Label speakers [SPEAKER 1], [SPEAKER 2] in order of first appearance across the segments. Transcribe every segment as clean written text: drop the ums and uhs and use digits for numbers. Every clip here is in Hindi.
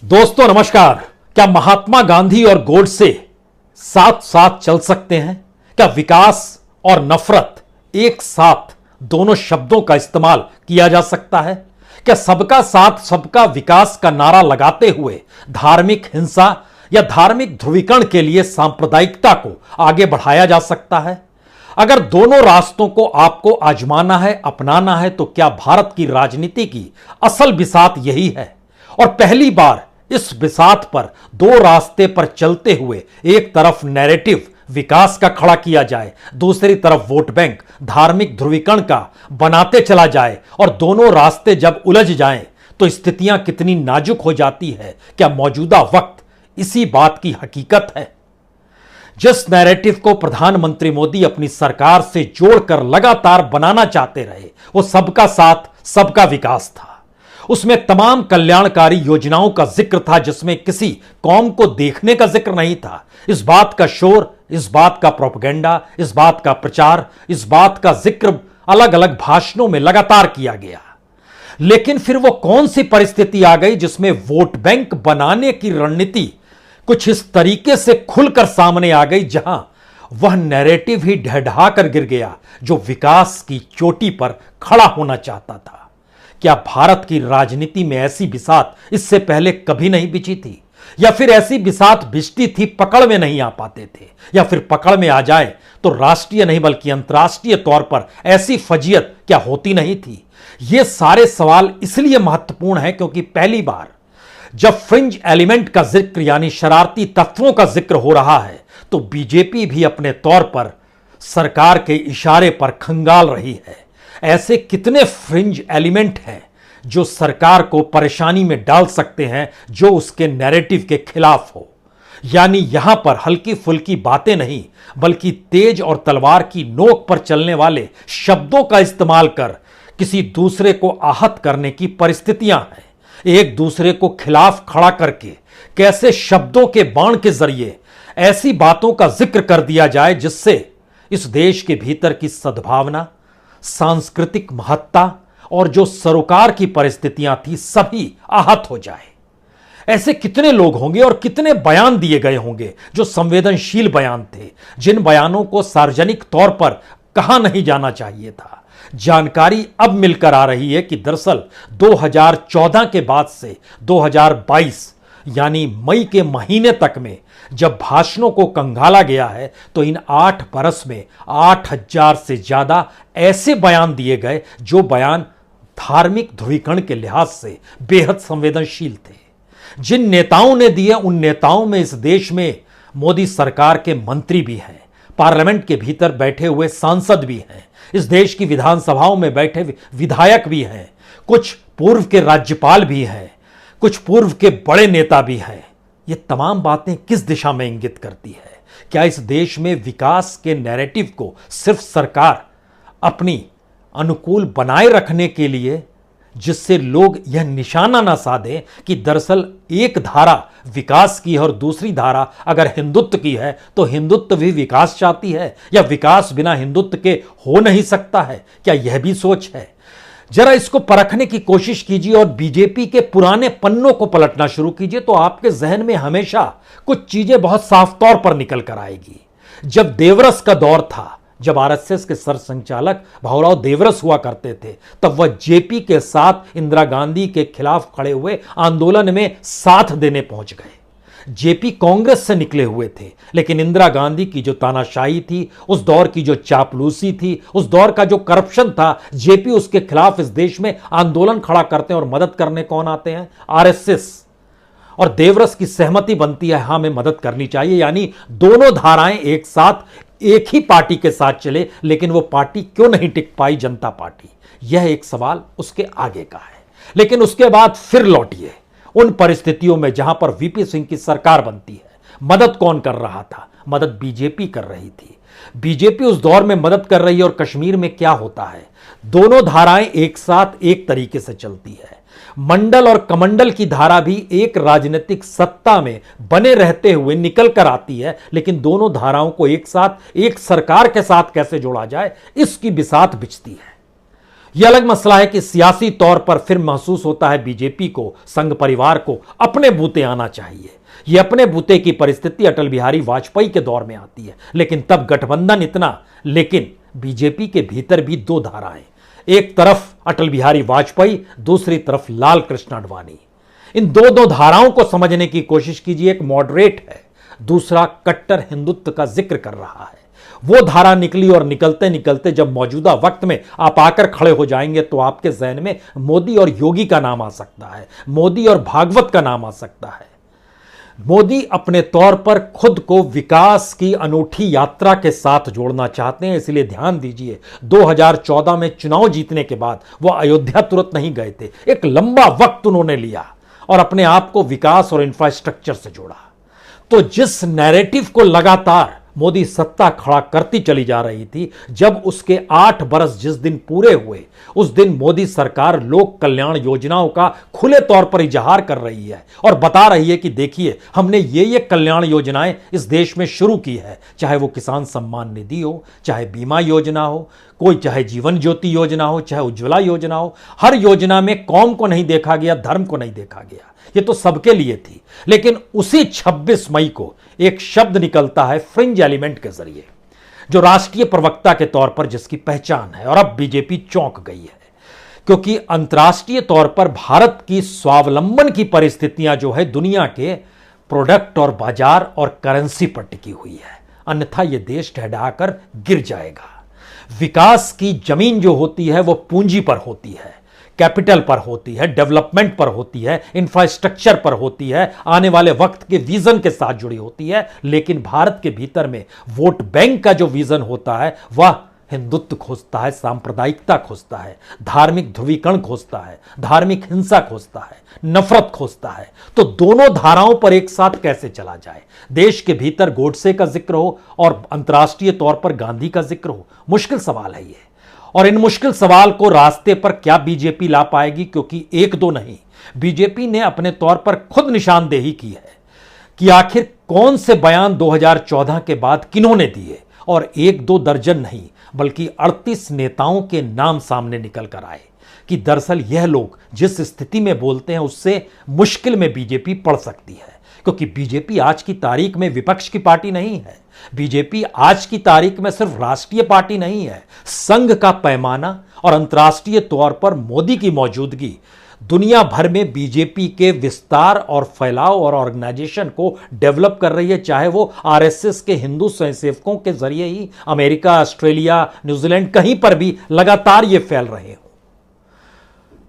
[SPEAKER 1] दोस्तों नमस्कार। क्या महात्मा गांधी और गोडसे साथ साथ चल सकते हैं? क्या विकास और नफरत एक साथ दोनों शब्दों का इस्तेमाल किया जा सकता है? क्या सबका साथ सबका विकास का नारा लगाते हुए धार्मिक हिंसा या धार्मिक ध्रुवीकरण के लिए सांप्रदायिकता को आगे बढ़ाया जा सकता है? अगर दोनों रास्तों को आपको आजमाना है, अपनाना है, तो क्या भारत की राजनीति की असल बिसात यही है? और पहली बार इस बिसात पर दो रास्ते पर चलते हुए एक तरफ नैरेटिव विकास का खड़ा किया जाए, दूसरी तरफ वोट बैंक धार्मिक ध्रुवीकरण का बनाते चला जाए, और दोनों रास्ते जब उलझ जाएं तो स्थितियां कितनी नाजुक हो जाती है। क्या मौजूदा वक्त इसी बात की हकीकत है? जिस नैरेटिव को प्रधानमंत्री मोदी अपनी सरकार से जोड़कर लगातार बनाना चाहते रहे वो सबका साथ सबका विकास था। उसमें तमाम कल्याणकारी योजनाओं का जिक्र था, जिसमें किसी कौम को देखने का जिक्र नहीं था। इस बात का शोर, इस बात का प्रोपेगेंडा, इस बात का प्रचार, इस बात का जिक्र अलग अलग भाषणों में लगातार किया गया। लेकिन फिर वो कौन सी परिस्थिति आ गई जिसमें वोट बैंक बनाने की रणनीति कुछ इस तरीके से खुलकर सामने आ गई, जहां वह नैरेटिव ही ढह कर गिर गया जो विकास की चोटी पर खड़ा होना चाहता था। क्या भारत की राजनीति में ऐसी बिसात इससे पहले कभी नहीं बिछी थी? या फिर ऐसी बिसात बिछती थी, पकड़ में नहीं आ पाते थे, या फिर पकड़ में आ जाए तो राष्ट्रीय नहीं बल्कि अंतर्राष्ट्रीय तौर पर ऐसी फजीयत क्या होती नहीं थी? ये सारे सवाल इसलिए महत्वपूर्ण हैं क्योंकि पहली बार जब फ्रिंज एलिमेंट का जिक्र यानी शरारती तत्वों का जिक्र हो रहा है तो बीजेपी भी अपने तौर पर सरकार के इशारे पर खंगाल रही है। ऐसे कितने फ्रिंज एलिमेंट हैं जो सरकार को परेशानी में डाल सकते हैं, जो उसके नैरेटिव के खिलाफ हो। यानी यहां पर हल्की फुल्की बातें नहीं बल्कि तेज और तलवार की नोक पर चलने वाले शब्दों का इस्तेमाल कर किसी दूसरे को आहत करने की परिस्थितियां हैं। एक दूसरे को खिलाफ खड़ा करके कैसे शब्दों के बाण के जरिए ऐसी बातों का जिक्र कर दिया जाए जिससे इस देश के भीतर की सद्भावना, सांस्कृतिक महत्ता और जो सरोकार की परिस्थितियां थी सभी आहत हो जाए। ऐसे कितने लोग होंगे और कितने बयान दिए गए होंगे जो संवेदनशील बयान थे, जिन बयानों को सार्वजनिक तौर पर कहा नहीं जाना चाहिए था। जानकारी अब मिलकर आ रही है कि दरअसल 2014 के बाद से 2022 यानी मई के महीने तक में जब भाषणों को कंगाला गया है तो इन 8 बरस में 8000 से ज्यादा ऐसे बयान दिए गए जो बयान धार्मिक ध्रुवीकरण के लिहाज से बेहद संवेदनशील थे। जिन नेताओं ने दिए उन नेताओं में इस देश में मोदी सरकार के मंत्री भी हैं, पार्लियामेंट के भीतर बैठे हुए सांसद भी हैं, इस देश की विधानसभाओं में बैठे विधायक भी हैं, कुछ पूर्व के राज्यपाल भी हैं, कुछ पूर्व के बड़े नेता भी हैं। ये तमाम बातें किस दिशा में इंगित करती है? क्या इस देश में विकास के नैरेटिव को सिर्फ सरकार अपनी अनुकूल बनाए रखने के लिए, जिससे लोग यह निशाना ना साधें कि दरअसल एक धारा विकास की है और दूसरी धारा अगर हिंदुत्व की है तो हिंदुत्व भी विकास चाहती है, या विकास बिना हिंदुत्व के हो नहीं सकता है? क्या यह भी सोच है? जरा इसको परखने की कोशिश कीजिए और बीजेपी के पुराने पन्नों को पलटना शुरू कीजिए तो आपके जहन में हमेशा कुछ चीजें बहुत साफ तौर पर निकल कर आएगी। जब देवरस का दौर था, जब आरएसएस के सरसंघचालक भाऊराव देवरस हुआ करते थे, तब वह जेपी के साथ इंदिरा गांधी के खिलाफ खड़े हुए आंदोलन में साथ देने पहुंच गए। जेपी कांग्रेस से निकले हुए थे, लेकिन इंदिरा गांधी की जो तानाशाही थी, उस दौर की जो चापलूसी थी, उस दौर का जो करप्शन था, जेपी उसके खिलाफ इस देश में आंदोलन खड़ा करते हैं और मदद करने कौन आते हैं? आरएसएस। और देवरस की सहमति बनती है, हां हमें मदद करनी चाहिए। यानी दोनों धाराएं एक साथ एक ही पार्टी के साथ चले, लेकिन वो पार्टी क्यों नहीं टिक पाई, जनता पार्टी? यह एक सवाल उसके आगे का है। लेकिन उसके बाद फिर लौटिए उन परिस्थितियों में जहां पर वीपी सिंह की सरकार बनती है। मदद कौन कर रहा था? मदद बीजेपी कर रही थी। बीजेपी उस दौर में मदद कर रही है और कश्मीर में क्या होता है? दोनों धाराएं एक साथ एक तरीके से चलती है। मंडल और कमंडल की धारा भी एक राजनीतिक सत्ता में बने रहते हुए निकल कर आती है, लेकिन दोनों धाराओं को एक साथ एक सरकार के साथ कैसे जोड़ा जाए, इसकी बिसात बिछती है। यह अलग मसला है कि सियासी तौर पर फिर महसूस होता है बीजेपी को, संघ परिवार को अपने बूते आना चाहिए। यह अपने बूते की परिस्थिति अटल बिहारी वाजपेयी के दौर में आती है, लेकिन तब गठबंधन इतना। लेकिन बीजेपी के भीतर भी दो धाराएं, एक तरफ अटल बिहारी वाजपेयी, दूसरी तरफ लाल कृष्ण आडवाणी। इन दो धाराओं को समझने की कोशिश कीजिए। एक मॉडरेट है, दूसरा कट्टर हिंदुत्व का जिक्र कर रहा है। वो धारा निकली और निकलते निकलते जब मौजूदा वक्त में आप आकर खड़े हो जाएंगे तो आपके जहन में मोदी और योगी का नाम आ सकता है, मोदी और भागवत का नाम आ सकता है। मोदी अपने तौर पर खुद को विकास की अनूठी यात्रा के साथ जोड़ना चाहते हैं, इसलिए ध्यान दीजिए 2014 में चुनाव जीतने के बाद वो अयोध्या तुरंत नहीं गए थे। एक लंबा वक्त उन्होंने लिया और अपने आप को विकास और इंफ्रास्ट्रक्चर से जोड़ा। तो जिस नैरेटिव को लगातार मोदी सत्ता खड़ा करती चली जा रही थी, जब उसके 8 बरस जिस दिन पूरे हुए, उस दिन मोदी सरकार लोक कल्याण योजनाओं का खुले तौर पर इजहार कर रही है और बता रही है कि देखिए हमने ये कल्याण योजनाएं इस देश में शुरू की है। चाहे वो किसान सम्मान निधि हो, चाहे बीमा योजना हो, कोई चाहे जीवन ज्योति योजना हो, चाहे उज्ज्वला योजना हो, हर योजना में कौम को नहीं देखा गया, धर्म को नहीं देखा गया, ये तो सबके लिए थी। लेकिन उसी 26 मई को एक शब्द निकलता है फ्रिंज एलिमेंट के जरिए, जो राष्ट्रीय प्रवक्ता के तौर पर जिसकी पहचान है, और अब बीजेपी चौंक गई है क्योंकि अंतर्राष्ट्रीय तौर पर भारत की स्वावलंबन की परिस्थितियां जो है दुनिया के प्रोडक्ट और बाजार और करेंसी पर टिकी हुई है, अन्यथा यह देश ढहढाकर गिर जाएगा। विकास की जमीन जो होती है वो पूंजी पर होती है, कैपिटल पर होती है, डेवलपमेंट पर होती है, इंफ्रास्ट्रक्चर पर होती है, आने वाले वक्त के विजन के साथ जुड़ी होती है। लेकिन भारत के भीतर में वोट बैंक का जो विजन होता है वह हिंदुत्व खोजता है, सांप्रदायिकता खोजता है, धार्मिक ध्रुवीकरण खोजता है, धार्मिक हिंसा खोजता है, नफरत खोजता है। तो दोनों धाराओं पर एक साथ कैसे चला जाए? देश के भीतर गोडसे का जिक्र हो और अंतर्राष्ट्रीय तौर पर गांधी का जिक्र हो, मुश्किल सवाल है ये। और इन मुश्किल सवाल को रास्ते पर क्या बीजेपी ला पाएगी? क्योंकि एक दो नहीं, बीजेपी ने अपने तौर पर खुद निशानदेही की है कि आखिर कौन से बयान 2014 के बाद किन्होंने दिए, और एक दो दर्जन नहीं बल्कि 38 नेताओं के नाम सामने निकल कर आए कि दरअसल यह लोग जिस स्थिति में बोलते हैं उससे मुश्किल में बीजेपी पड़ सकती है। क्योंकि बीजेपी आज की तारीख में विपक्ष की पार्टी नहीं है, बीजेपी आज की तारीख में सिर्फ राष्ट्रीय पार्टी नहीं है। संघ का पैमाना और अंतर्राष्ट्रीय तौर पर मोदी की मौजूदगी दुनिया भर में बीजेपी के विस्तार और फैलाव और ऑर्गेनाइजेशन को डेवलप कर रही है, चाहे वो आरएसएस के हिंदू स्वयंसेवकों के जरिए ही अमेरिका, ऑस्ट्रेलिया, न्यूजीलैंड कहीं पर भी लगातार ये फैल रहे हो।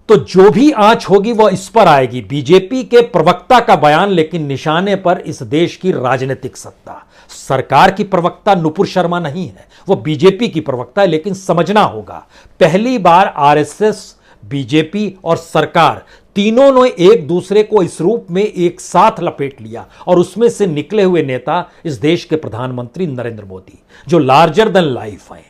[SPEAKER 1] तो जो भी आंच होगी वह इस पर आएगी, बीजेपी के प्रवक्ता का बयान, लेकिन निशाने पर इस देश की राजनीतिक सत्ता। सरकार की प्रवक्ता नुपुर शर्मा नहीं है, वह बीजेपी की प्रवक्ता है। लेकिन समझना होगा, पहली बार आरएसएस, बीजेपी और सरकार तीनों ने एक दूसरे को इस रूप में एक साथ लपेट लिया, और उसमें से निकले हुए नेता इस देश के प्रधानमंत्री नरेंद्र मोदी, जो लार्जर देन लाइफ हैं।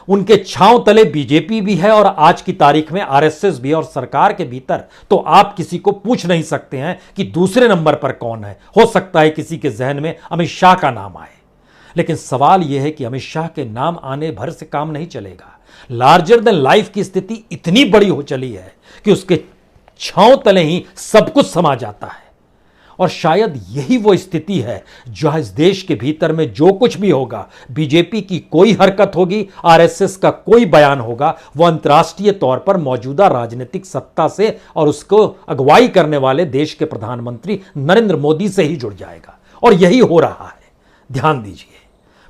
[SPEAKER 1] उनके छांव तले बीजेपी भी है और आज की तारीख में आरएसएस भी है, और सरकार के भीतर तो आप किसी को पूछ नहीं सकते हैं कि दूसरे नंबर पर कौन है। हो सकता है किसी के जहन में अमित शाह का नाम आए, लेकिन सवाल यह है कि अमित शाह के नाम आने भर से काम नहीं चलेगा। लार्जर देन लाइफ की स्थिति इतनी बड़ी हो चली है कि उसके छांव तले ही सब कुछ समा जाता है। और शायद यही वो स्थिति है जो इस देश के भीतर में जो कुछ भी होगा, बीजेपी की कोई हरकत होगी, आरएसएस का कोई बयान होगा, वो अंतर्राष्ट्रीय तौर पर मौजूदा राजनीतिक सत्ता से और उसको अगुवाई करने वाले देश के प्रधानमंत्री नरेंद्र मोदी से ही जुड़ जाएगा। और यही हो रहा है। ध्यान दीजिए,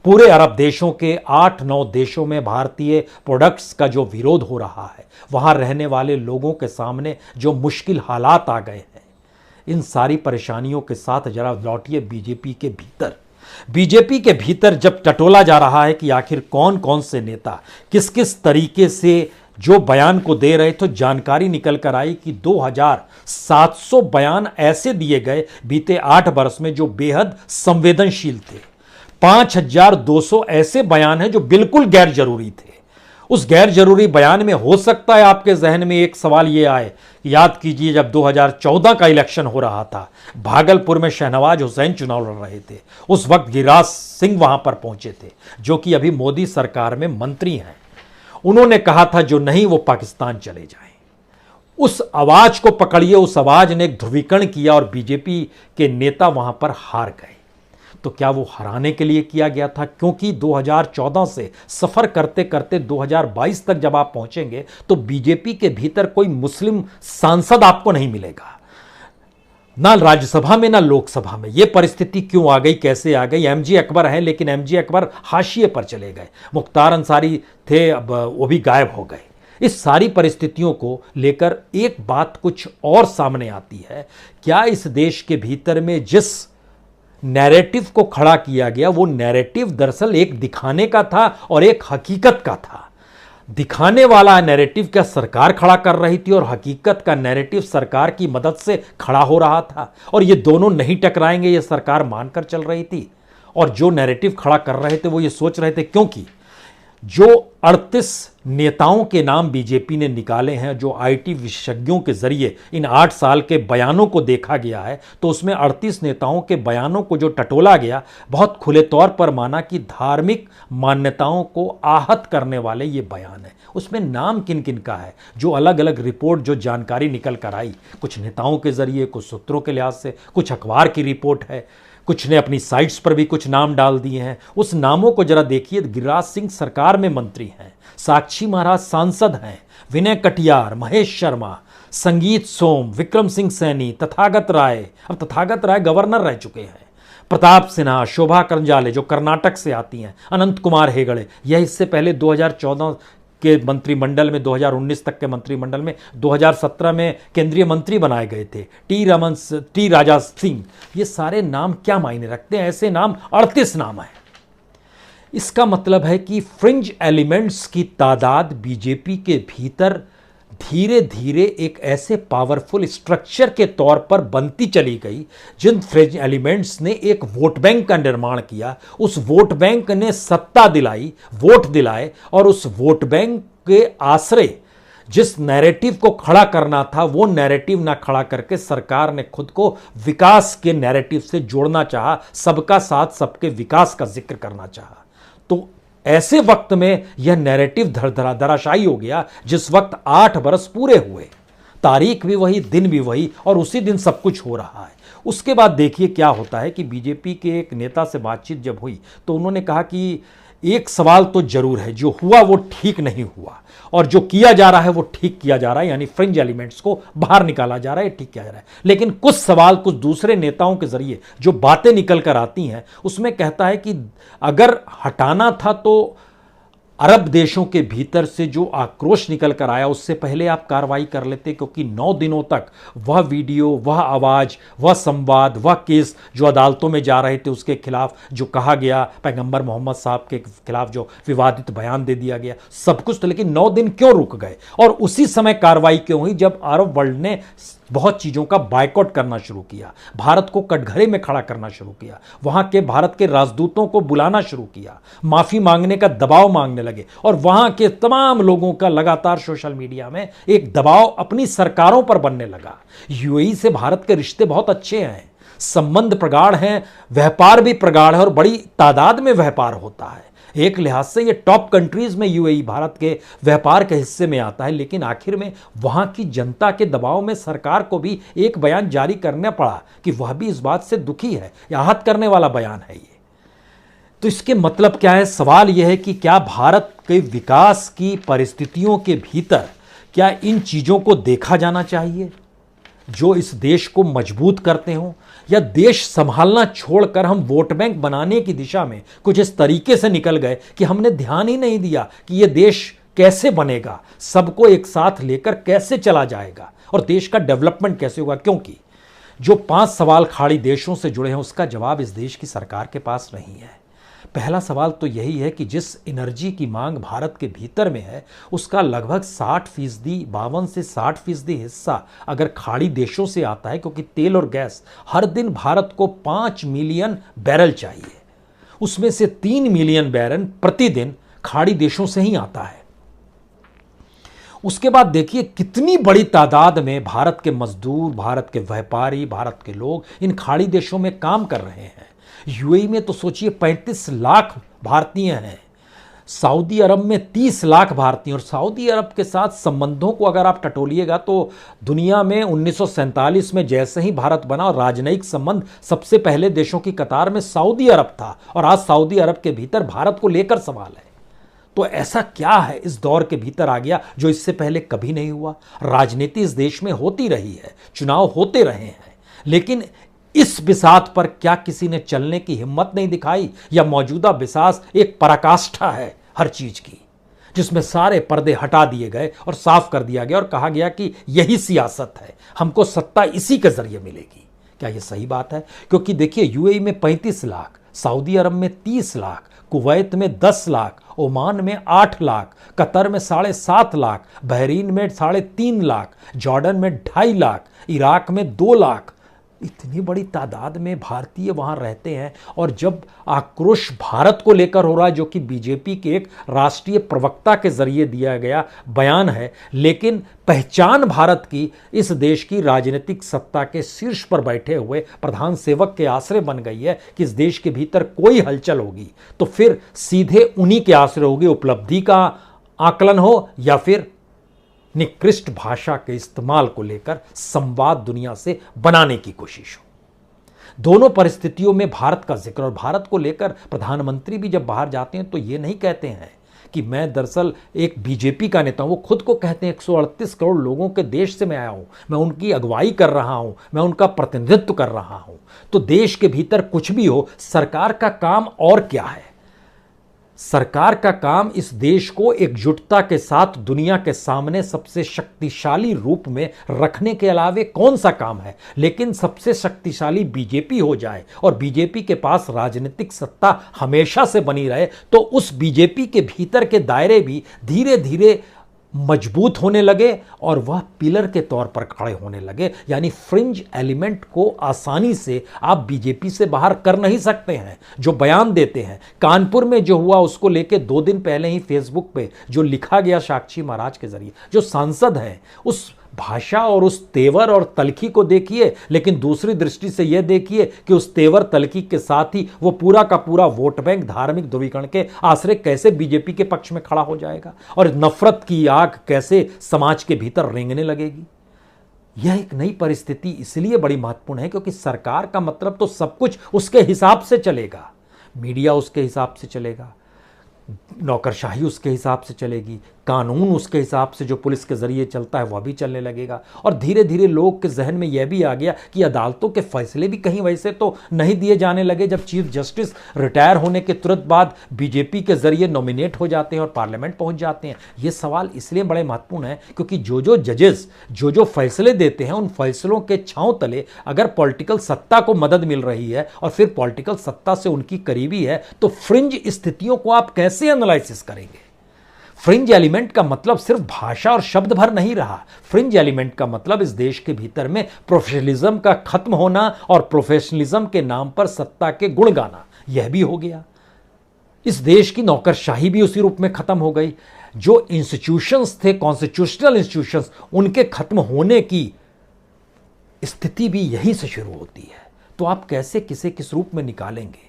[SPEAKER 1] पूरे अरब देशों के 8-9 देशों में भारतीय प्रोडक्ट्स का जो विरोध हो रहा है, वहां रहने वाले लोगों के सामने जो मुश्किल हालात आ गए हैं, इन सारी परेशानियों के साथ जरा लौटिए बीजेपी के भीतर। बीजेपी के भीतर जब टटोला जा रहा है कि आखिर कौन कौन से नेता किस किस तरीके से जो बयान को दे रहे, तो जानकारी निकल कर आई कि 2700 बयान ऐसे दिए गए बीते 8 वर्ष में जो बेहद संवेदनशील थे। 5200 ऐसे बयान हैं जो बिल्कुल गैर जरूरी थे। उस गैर जरूरी बयान में हो सकता है आपके जहन में एक सवाल यह आए, याद कीजिए जब 2014 का इलेक्शन हो रहा था, भागलपुर में शहनवाज हुसैन चुनाव लड़ रहे थे, उस वक्त गिरिराज सिंह वहां पर पहुंचे थे, जो कि अभी मोदी सरकार में मंत्री हैं। उन्होंने कहा था जो नहीं वो पाकिस्तान चले जाएं। उस आवाज को पकड़िए, उस आवाज ने एक ध्रुवीकरण किया और बीजेपी के नेता वहां पर हार गए। तो क्या वो हराने के लिए किया गया था? क्योंकि 2014 से सफर करते करते 2022 तक जब आप पहुंचेंगे तो बीजेपी के भीतर कोई मुस्लिम सांसद आपको नहीं मिलेगा, ना राज्यसभा में ना लोकसभा में। यह परिस्थिति क्यों आ गई, कैसे आ गई? एमजे अकबर है, लेकिन एमजे अकबर हाशिए पर चले गए। मुख्तार अंसारी थे, अब वो भी गायब हो गए। इस सारी परिस्थितियों को लेकर एक बात कुछ और सामने आती है। क्या इस देश के भीतर में जिस नैरेटिव को खड़ा किया गया, वो नैरेटिव दरअसल एक दिखाने का था और एक हकीकत का था। दिखाने वाला नैरेटिव क्या सरकार खड़ा कर रही थी और हकीकत का नैरेटिव सरकार की मदद से खड़ा हो रहा था, और ये दोनों नहीं टकराएंगे, ये सरकार मानकर चल रही थी। और जो नैरेटिव खड़ा कर रहे थे वो ये सोच रहे थे, क्योंकि जो 38 नेताओं के नाम बीजेपी ने निकाले हैं, जो आईटी विशेषज्ञों के जरिए इन 8 साल के बयानों को देखा गया है, तो उसमें 38 नेताओं के बयानों को जो टटोला गया, बहुत खुले तौर पर माना कि धार्मिक मान्यताओं को आहत करने वाले ये बयान है। उसमें नाम किन किन का है, जो अलग अलग रिपोर्ट, जो जानकारी निकल कर आई, कुछ नेताओं के जरिए, कुछ सूत्रों के लिहाज से, कुछ अखबार की रिपोर्ट है, कुछ ने अपनी साइट्स पर भी कुछ नाम डाल दिए हैं। उस नामों को जरा देखिए। गिरिराज सिंह सरकार में मंत्री हैं, साक्षी महाराज सांसद हैं, विनय कटियार, महेश शर्मा, संगीत सोम, विक्रम सिंह सैनी, तथागत राय, अब तथागत राय गवर्नर रह चुके हैं, प्रताप सिन्हा, शोभा करंजाले जो कर्नाटक से आती हैं, अनंत कुमार हेगड़े, यह इससे पहले 2014 के मंत्रिमंडल में, 2019 तक के मंत्रिमंडल में, 2017 में केंद्रीय मंत्री बनाए गए थे, टी राजा सिंह। ये सारे नाम क्या मायने रखते हैं? ऐसे नाम 38 नाम है। इसका मतलब है कि फ्रिंज एलिमेंट्स की तादाद बीजेपी के भीतर धीरे धीरे एक ऐसे पावरफुल स्ट्रक्चर के तौर पर बनती चली गई, जिन फ्रिंज एलिमेंट्स ने एक वोट बैंक का निर्माण किया। उस वोट बैंक ने सत्ता दिलाई, वोट दिलाए, और उस वोट बैंक के आश्रय जिस नैरेटिव को खड़ा करना था, वो नैरेटिव ना खड़ा करके सरकार ने खुद को विकास के नैरेटिव से जोड़ना चाहा, सबका साथ सबके विकास का जिक्र करना चाहा। तो ऐसे वक्त में यह नैरेटिव धराशायी हो गया, जिस वक्त 8 बरस पूरे हुए, तारीख भी वही, दिन भी वही, और उसी दिन सब कुछ हो रहा है। उसके बाद देखिए क्या होता है कि बीजेपी के एक नेता से बातचीत जब हुई तो उन्होंने कहा कि एक सवाल तो जरूर है, जो हुआ वो ठीक नहीं हुआ, और जो किया जा रहा है वो ठीक किया जा रहा है, यानी फ्रिंज एलिमेंट्स को बाहर निकाला जा रहा है, ठीक किया जा रहा है। लेकिन कुछ सवाल कुछ दूसरे नेताओं के जरिए जो बातें निकल कर आती हैं, उसमें कहता है कि अगर हटाना था तो अरब देशों के भीतर से जो आक्रोश निकल कर आया उससे पहले आप कार्रवाई कर लेते, क्योंकि 9 दिनों तक वह वीडियो, वह आवाज, वह संवाद, वह केस जो अदालतों में जा रहे थे उसके खिलाफ जो कहा गया, पैगंबर मोहम्मद साहब के खिलाफ जो विवादित बयान दे दिया गया, सब कुछ तो, लेकिन 9 दिन क्यों रुक गए? और उसी समय कार्रवाई क्यों हुई जब अरब वर्ल्ड ने बहुत चीजों का बायकॉट करना शुरू किया, भारत को कटघरे में खड़ा करना शुरू किया, वहां के भारत के राजदूतों को बुलाना शुरू किया, माफी मांगने का दबाव मांगने लगे, और वहां के तमाम लोगों का लगातार सोशल मीडिया में एक दबाव अपनी सरकारों पर बनने लगा। यूएई से भारत के रिश्ते बहुत अच्छे हैं, संबंध प्रगाढ़ हैं, व्यापार भी प्रगाढ़ है, और बड़ी तादाद में व्यापार होता है। एक लिहाज से ये टॉप कंट्रीज में यूएई भारत के व्यापार के हिस्से में आता है, लेकिन आखिर में वहां की जनता के दबाव में सरकार को भी एक बयान जारी करना पड़ा कि वह भी इस बात से दुखी है। आहत करने वाला बयान है ये। तो इसके मतलब क्या है? सवाल यह है कि क्या भारत के विकास की परिस्थितियों के भीतर क्या इन चीजों को देखा जाना चाहिए जो इस देश को मजबूत करते हों, या देश संभालना छोड़कर हम वोट बैंक बनाने की दिशा में कुछ इस तरीके से निकल गए कि हमने ध्यान ही नहीं दिया कि यह देश कैसे बनेगा, सबको एक साथ लेकर कैसे चला जाएगा, और देश का डेवलपमेंट कैसे होगा। क्योंकि जो 5 सवाल खाड़ी देशों से जुड़े हैं उसका जवाब इस देश की सरकार के पास नहीं है। पहला सवाल तो यही है कि जिस एनर्जी की मांग भारत के भीतर में है उसका लगभग 60%, 52 से 60% हिस्सा अगर खाड़ी देशों से आता है, क्योंकि तेल और गैस हर दिन भारत को 5 मिलियन बैरल चाहिए, उसमें से 3 मिलियन बैरल प्रतिदिन खाड़ी देशों से ही आता है। उसके बाद देखिए कितनी बड़ी तादाद में भारत के मजदूर, भारत के व्यापारी, भारत के लोग इन खाड़ी देशों में काम कर रहे हैं। यूएई में तो सोचिए 35 लाख भारतीय हैं, सऊदी अरब में 30 लाख भारतीय, और सऊदी अरब के साथ संबंधों को अगर आप टटोलिएगा तो दुनिया में 1947 में जैसे ही भारत बना और राजनयिक संबंध सबसे पहले देशों की कतार में सऊदी अरब था, और आज सऊदी अरब के भीतर भारत को लेकर सवाल है। तो ऐसा क्या है इस दौर के भीतर आ गया जो इससे पहले कभी नहीं हुआ? राजनीति इस देश में होती रही है, चुनाव होते रहे हैं, लेकिन इस बिसात पर क्या किसी ने चलने की हिम्मत नहीं दिखाई? या मौजूदा बिसात एक पराकाष्ठा है हर चीज की, जिसमें सारे पर्दे हटा दिए गए और साफ कर दिया गया और कहा गया कि यही सियासत है, हमको सत्ता इसी के जरिए मिलेगी। क्या यह सही बात है? क्योंकि देखिए, यूएई में 35 लाख, सऊदी अरब में 30 लाख, कुवैत में 10 लाख, ओमान में 8 लाख, कतर में 7.5 लाख, बहरीन में 3.5 लाख, जॉर्डन में 2.5 लाख, इराक में 2 लाख। इतनी बड़ी तादाद में भारतीय वहां रहते हैं, और जब आक्रोश भारत को लेकर हो रहा है, जो कि बीजेपी के एक राष्ट्रीय प्रवक्ता के जरिए दिया गया बयान है, लेकिन पहचान भारत की इस देश की राजनीतिक सत्ता के शीर्ष पर बैठे हुए प्रधान सेवक के आश्रय बन गई है कि इस देश के भीतर कोई हलचल होगी तो फिर सीधे उन्हीं के आश्रय होगी, उपलब्धि का आकलन हो या फिर निकृष्ट भाषा के इस्तेमाल को लेकर संवाद दुनिया से बनाने की कोशिश हो। दोनों परिस्थितियों में भारत का जिक्र, और भारत को लेकर प्रधानमंत्री भी जब बाहर जाते हैं तो ये नहीं कहते हैं कि मैं दरअसल एक बीजेपी का नेता हूं। वो खुद को कहते हैं 138 करोड़ लोगों के देश से मैं आया हूं, मैं उनकी अगुवाई कर रहा हूं, मैं उनका प्रतिनिधित्व कर रहा हूं। तो देश के भीतर कुछ भी हो, सरकार का काम और क्या है? सरकार का काम इस देश को एकजुटता के साथ दुनिया के सामने सबसे शक्तिशाली रूप में रखने के अलावे कौन सा काम है? लेकिन सबसे शक्तिशाली बीजेपी हो जाए और बीजेपी के पास राजनीतिक सत्ता हमेशा से बनी रहे, तो उस बीजेपी के भीतर के दायरे भी धीरे धीरे मजबूत होने लगे और वह पिलर के तौर पर खड़े होने लगे। यानी फ्रिंज एलिमेंट को आसानी से आप बीजेपी से बाहर कर नहीं सकते हैं। जो बयान देते हैं, कानपुर में जो हुआ उसको लेके 2 दिन पहले ही फेसबुक पे जो लिखा गया साक्षी महाराज के जरिए, जो सांसद हैं, उस भाषा और उस तेवर और तलखी को देखिए, लेकिन दूसरी दृष्टि से यह देखिए कि उस तेवर तलखी के साथ ही वो पूरा का पूरा वोट बैंक धार्मिक ध्रुवीकरण के आश्रय कैसे बीजेपी के पक्ष में खड़ा हो जाएगा, और नफरत की आग कैसे समाज के भीतर रेंगने लगेगी। यह एक नई परिस्थिति इसलिए बड़ी महत्वपूर्ण है क्योंकि सरकार का मतलब तो सब कुछ उसके हिसाब से चलेगा, मीडिया उसके हिसाब से चलेगा, नौकरशाही उसके हिसाब से चलेगी, कानून उसके हिसाब से जो पुलिस के जरिए चलता है वह भी चलने लगेगा। और धीरे धीरे लोग के जहन में यह भी आ गया कि अदालतों के फैसले भी कहीं वैसे तो नहीं दिए जाने लगे जब चीफ जस्टिस रिटायर होने के तुरंत बाद बीजेपी के जरिए नॉमिनेट हो जाते हैं और पार्लियामेंट पहुंच जाते हैं। ये सवाल इसलिए बड़े महत्वपूर्ण है क्योंकि जो जजेस जो फैसले देते हैं, उन फैसलों के छांव तले अगर पॉलिटिकल सत्ता को मदद मिल रही है और फिर पॉलिटिकल सत्ता से उनकी करीबी है, तो फ्रिंज स्थितियों को आप कैसे एनालिसिस करेंगे? फ्रिंज एलिमेंट का मतलब सिर्फ भाषा और शब्द भर नहीं रहा। फ्रिंज एलिमेंट का मतलब इस देश के भीतर में प्रोफेशनलिज्म का खत्म होना और प्रोफेशनलिज्म के नाम पर सत्ता के गुण गाना, यह भी हो गया। इस देश की नौकरशाही भी उसी रूप में खत्म हो गई। जो इंस्टीट्यूशंस थे, कॉन्स्टिट्यूशनल इंस्टीट्यूशंस, उनके खत्म होने की स्थिति भी यहीं से शुरू होती है। तो आप कैसे किसे किस रूप में निकालेंगे?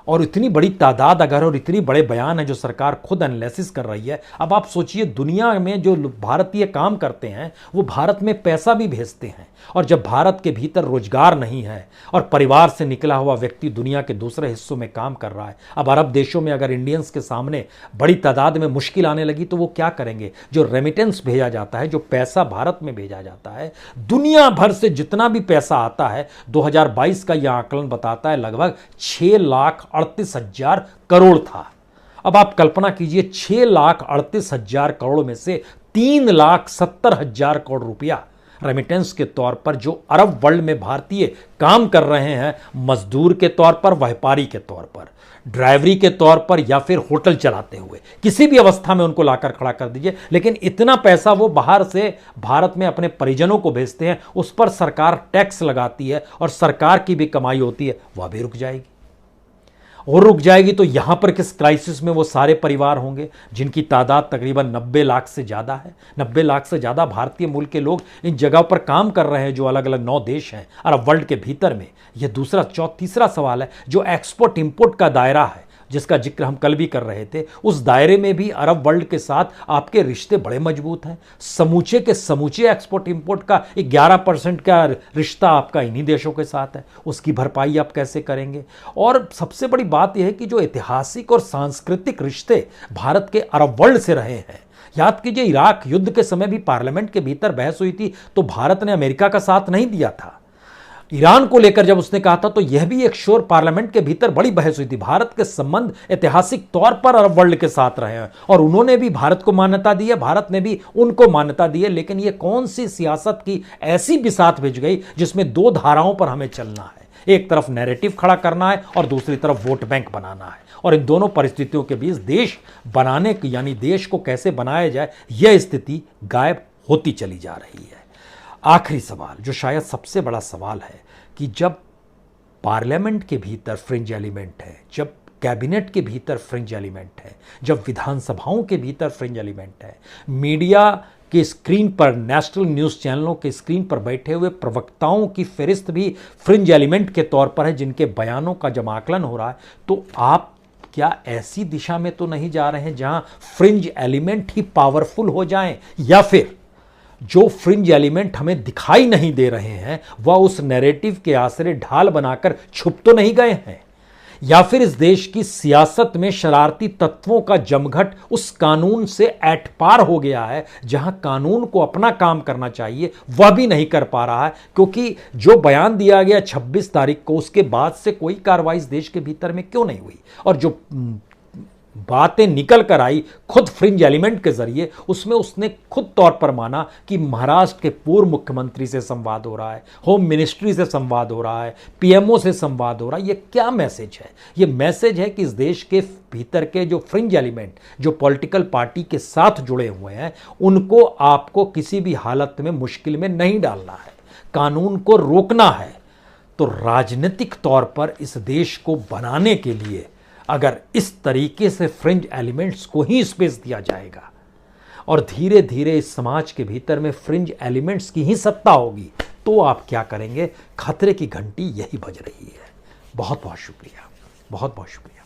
[SPEAKER 1] और इतनी बड़ी तादाद अगर और इतनी बड़े बयान है जो सरकार खुद एनालिसिस कर रही है। अब आप सोचिए, दुनिया में जो भारतीय काम करते हैं वो भारत में पैसा भी भेजते हैं, और जब भारत के भीतर रोजगार नहीं है और परिवार से निकला हुआ व्यक्ति दुनिया के दूसरे हिस्सों में काम कर रहा है, अब अरब देशों में अगर इंडियंस के सामने बड़ी तादाद में मुश्किल आने लगी तो वो क्या करेंगे? जो रेमिटेंस भेजा जाता है, जो पैसा भारत में भेजा जाता है, दुनिया भर से जितना भी पैसा आता है, 2022 का यह आंकलन बताता है लगभग 6,38,000 करोड़ था। अब आप कल्पना कीजिए, 6,38,000 करोड़ में से 3,70,000 करोड़ रुपया रेमिटेंस के तौर पर जो अरब वर्ल्ड में भारतीय काम कर रहे हैं, मजदूर के तौर पर, व्यापारी के तौर पर, ड्राइवरी के तौर पर, या फिर होटल चलाते हुए, किसी भी अवस्था में उनको लाकर खड़ा कर दीजिए, लेकिन इतना पैसा वो बाहर से भारत में अपने परिजनों को भेजते हैं, उस पर सरकार टैक्स लगाती है और सरकार की भी कमाई होती है, वह भी रुक जाएगी। और रुक जाएगी तो यहां पर किस क्राइसिस में वो सारे परिवार होंगे जिनकी तादाद तकरीबन 90 लाख से ज़्यादा है। 90 लाख से ज़्यादा भारतीय मूल के लोग इन जगहों पर काम कर रहे हैं जो अलग अलग 9 देश हैं अरब वर्ल्ड के भीतर में। यह तीसरा सवाल है। जो एक्सपोर्ट इंपोर्ट का दायरा है जिसका जिक्र हम कल भी कर रहे थे, उस दायरे में भी अरब वर्ल्ड के साथ आपके रिश्ते बड़े मजबूत हैं। समूचे के समूचे एक्सपोर्ट इंपोर्ट का 11% का रिश्ता आपका इन्हीं देशों के साथ है, उसकी भरपाई आप कैसे करेंगे? और सबसे बड़ी बात यह है कि जो ऐतिहासिक और सांस्कृतिक रिश्ते भारत के अरब वर्ल्ड से रहे हैं, याद कीजिए इराक युद्ध के समय भी पार्लियामेंट के भीतर बहस हुई थी तो भारत ने अमेरिका का साथ नहीं दिया था। ईरान को लेकर जब उसने कहा था तो यह भी एक शोर पार्लियामेंट के भीतर बड़ी बहस हुई थी। भारत के संबंध ऐतिहासिक तौर पर अरब वर्ल्ड के साथ रहे हैं और उन्होंने भी भारत को मान्यता दी है, भारत ने भी उनको मान्यता दी है। लेकिन यह कौन सी सियासत की ऐसी बिसात भिज गई जिसमें दो धाराओं पर हमें चलना है, एक तरफ नैरेटिव खड़ा करना है और दूसरी तरफ वोट बैंक बनाना है। और इन दोनों परिस्थितियों के बीच देश बनाने की, यानी देश को कैसे बनाया जाए, यह स्थिति गायब होती चली जा रही है। आखिरी सवाल, जो शायद सबसे बड़ा सवाल है, कि जब पार्लियामेंट के भीतर फ्रिंज एलिमेंट है, जब कैबिनेट के भीतर फ्रिंज एलिमेंट है, जब विधानसभाओं के भीतर फ्रिंज एलिमेंट है, मीडिया के स्क्रीन पर, नेशनल न्यूज़ चैनलों के स्क्रीन पर बैठे हुए प्रवक्ताओं की फहरिस्त भी फ्रिंज एलिमेंट के तौर पर है, जिनके बयानों का जब आकलन हो रहा है, तो आप क्या ऐसी दिशा में तो नहीं जा रहे हैं जहां फ्रिंज एलिमेंट ही पावरफुल हो जाएं, या फिर जो फ्रिंज एलिमेंट हमें दिखाई नहीं दे रहे हैं वह उस नैरेटिव के आसरे ढाल बनाकर छुप तो नहीं गए हैं, या फिर इस देश की सियासत में शरारती तत्वों का जमघट उस कानून से एट पार हो गया है, जहां कानून को अपना काम करना चाहिए वह भी नहीं कर पा रहा है, क्योंकि जो बयान दिया गया 26 तारीख को, उसके बाद से कोई कार्रवाई इस देश के भीतर में क्यों नहीं हुई? और जो बातें निकल कर आई खुद फ्रिंज एलिमेंट के जरिए, उसमें उसने खुद तौर पर माना कि महाराष्ट्र के पूर्व मुख्यमंत्री से संवाद हो रहा है, होम मिनिस्ट्री से संवाद हो रहा है, पीएमओ से संवाद हो रहा है। ये क्या मैसेज है? ये मैसेज है कि इस देश के भीतर के जो फ्रिंज एलिमेंट, जो पॉलिटिकल पार्टी के साथ जुड़े हुए हैं, उनको आपको किसी भी हालत में मुश्किल में नहीं डालना है, कानून को रोकना है। तो राजनीतिक तौर पर इस देश को बनाने के लिए अगर इस तरीके से फ्रिंज एलिमेंट्स को ही स्पेस दिया जाएगा और धीरे धीरे इस समाज के भीतर में फ्रिंज एलिमेंट्स की ही सत्ता होगी, तो आप क्या करेंगे? खतरे की घंटी यही बज रही है। बहुत बहुत शुक्रिया, बहुत बहुत शुक्रिया।